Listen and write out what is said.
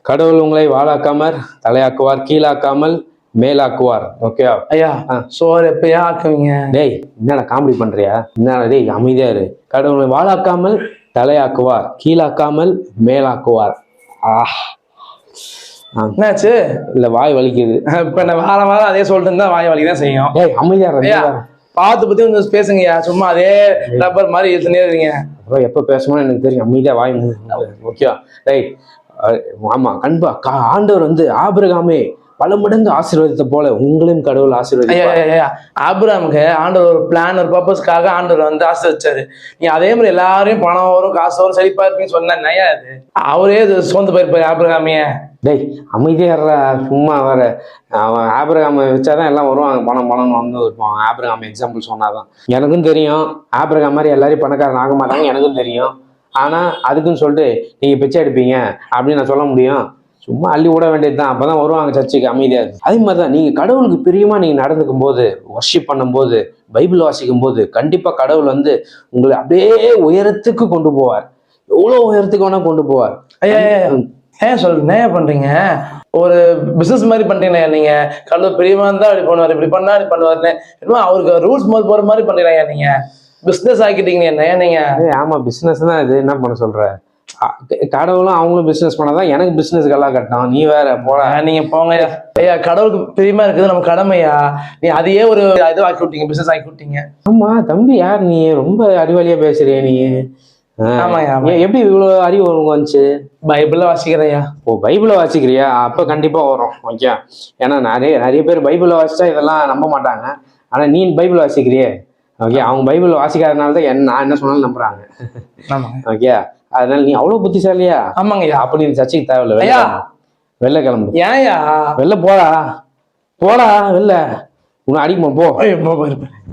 கடவுள் உங்களை வாழாக்காமர் தலையாக்குவார், கீழாக்காமல் மேலாக்குவார். ஓகே ஐயா சோறு எப்பயா ஆக்குவீங்க? டேய் என்னடா காமெடி பண்றியா? என்னடா டேய் அமைதியா இரு. கடவுளை வாழாக்காமல் தலையாக்குவார், கீழாக்காமல் மேலாக்குவார். என்னாச்சு? இல்ல வாய் வலிக்குது. இப்ப நான் வாரம் அதே சொல்லிட்டு இருந்தா வாய் வலிக்குதான் செய்யும். டேய் அமைதியா ஐயா பார்த்து பத்தி கொஞ்சம் பேசுங்கய்யா. சும்மா அதே ரப்பர் மாதிரி இழுத்துனே இருக்கீங்க. அப்புறம் எப்ப பேசணும்னு எனக்கு தெரியும். அமைதியா வாய். Okay right. ஆமா கண்பா ஆண்டவர் ஆபிரகாமே பல மடங்கு ஆசீர்வாதத்தை போல உங்களையும் கடவுள் ஆசீர்வதிப்பார். ஆபிரகாமுக்கு ஆண்டவர் ஒரு பிளான், ஒரு பர்பஸ்க்காக ஆண்டவர் ஆசீர்வதிச்சாரு. நீ அதே மாதிரி எல்லாரையும் பணம் வரும், காசு வரும், செழிப்பா இருப்பீங்கன்னு சொன்னா நயா அது அவரே சோர்ந்து போயிருப்பாரு ஆபிரகாமிய. டேய் அமைதியா சும்மா வர. அவன் ஆபிரகாம வச்சாதான் எல்லாம் வருவாங்க. பணம்னு இருப்பான். ஆபிரகாம் எக்ஸாம்பிள் சொன்னாதான். எனக்கும் தெரியும் ஆபிரகாம் மாதிரி எல்லாரையும் பணக்காரன் ஆக மாட்டாங்க, எனக்கும் தெரியும். ஆனா அதுக்குன்னு சொல்லிட்டு நீங்க பிச்சை எடுப்பீங்க அப்படின்னு நான் சொல்ல முடியும்? சும்மா அள்ளி விட வேண்டியதுதான். அப்பதான் வருவாங்க சர்ச்சுக்கு அமைதியா. அதே மாதிரிதான் நீங்க கடவுளுக்கு பிரியமா நீங்க நடந்துக்கும் போது, வர்ஷிப் பண்ணும் போது, பைபிள் வாசிக்கும் போது கண்டிப்பா கடவுள் உங்களை அப்படியே உயரத்துக்கு கொண்டு போவார். எவ்வளவு உயரத்துக்கு வேணா கொண்டு போவார். ஏன் சொல்றீங்க? ஏன் பண்றீங்க? ஒரு பிசினஸ் மாதிரி பண்றீங்க நீங்க. கடவுள் பிரியமா இருந்தா அப்படி பண்ணுவாரு, இப்படி பண்ணா அப்படி பண்ணுவாருன்னு அவருக்கு ரூல்ஸ் மாதிரி போற மாதிரி பண்றீங்க நீங்க. பிசினஸ் ஆக்கிட்டீங்க என்ன நீங்க? ஆமா பிசினஸ் தான். இது என்ன பண்ண சொல்ற? கடவுளும் அவங்களும் பிசினஸ் பண்ணாதான் எனக்கு பிசினஸ்க்கு எல்லாம் கட்டணும். நீ வேற போல. நீங்க போங்க ஐயா. கடவுளுக்கு பிரியமா இருக்குது நம்ம கடமையா. நீ அதையே ஒரு இது ஆக்கி விட்டீங்க, பிசினஸ் ஆக்கி விட்டீங்க. ஆமா தம்பி யார் நீ? ரொம்ப அறிவாளியா பேசுறிய நீ. எப்படி இவ்வளவு அறிவு வந்துச்சு? பைபிள்ல வாசிக்கிறையா? ஓ பைபிள வாசிக்கிறியா? அப்ப கண்டிப்பா வரும். ஓகே. ஏன்னா நிறைய பேர் பைபிள வாசிச்சா இதெல்லாம் நம்ப மாட்டாங்க. ஆனா நீ பைபிள் வாசிக்கிறியே. ஓகே. அவங்க பைபிள் வாசிக்காதனால தான் நான் என்ன சொன்னாலும் நம்புறாங்க. ஓகே. அதனால நீ அவ்வளவு புத்திசாலியா? ஆமாங்கய்யா. அப்படி நீ சர்ச்சைக்கு தேவையில்ல. வெளில கிளம்பு. ஏன்யா? வெளில போடா வெளில. உன்னை அடிக்குமா போ.